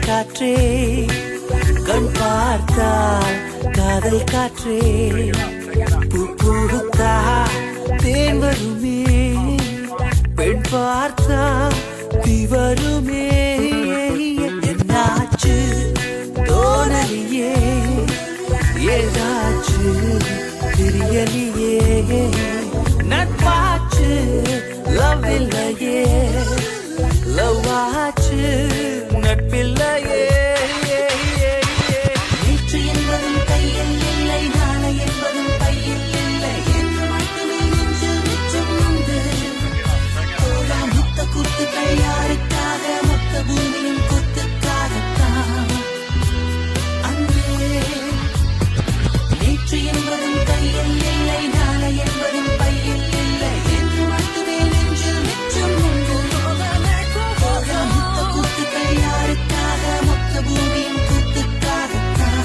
காற்றே கண் பார்த்தால் காதல் காற்றே பூத்தா தேன் வருமே பெண் பார்த்தா தீ வருமே என்னாச்சு தோணலியே ஏதாச்சு தெரியலையே நட்பாச்சு லவ் இல்லையே லவ் ஆச்சு நட்பில்லையே நேற்று என்பதும் கையில் இல்லை நாளை என்பதும் பையில் இல்லை என்று மட்டுமே நெஞ்சில் மிச்சம் உண்டு தோழா முத்த குத்துக்கள் யாருக்காக மொத்த பூமியும் குத்துக்காகத்தான் அங்கே நேற்று என்பதும் கையில் இல்லை நாளை என்பதும் பையில் இல்லை என்று மட்டுமே நெஞ்சில் மிச்சம் உண்டு தோழா முத்த குத்துக்கள் யாருக்காக மொத்த பூமியும் குத்துக்காகத்தான்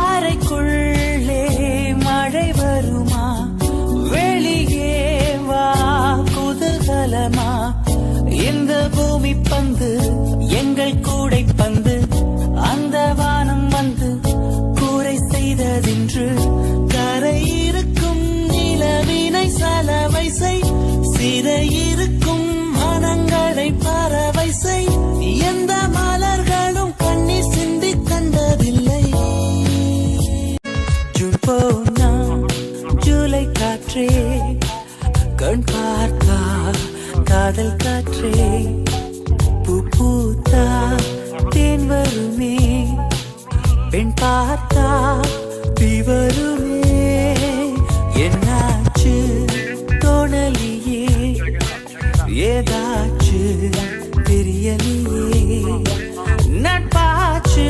அறைக்குள்ளே மழை வருமா வெளியே வா குதூகலமா இந்த பூமி பந்து எங்கள் கூடை பந்து அந்த வானம் வந்து கூரை செய்ததென்று கரை இருக்கும் நிலவினை சலவை செய் சிறை இருக்கும் மனங்களை பறவை செய் எந்த மலர்களும் கண்ணீர் சிந்தி கண்டதில்லை ஜூன் போனா ஜூலை காற்றே கண் பார்த்தா காதல் காற்றே பூத்தா தேன் வருமே பெண் பார்த்தா தீ வருமே என்னாச்சு தோணலியே ஏதாச்சு தெரியலையே நட்பாச்சு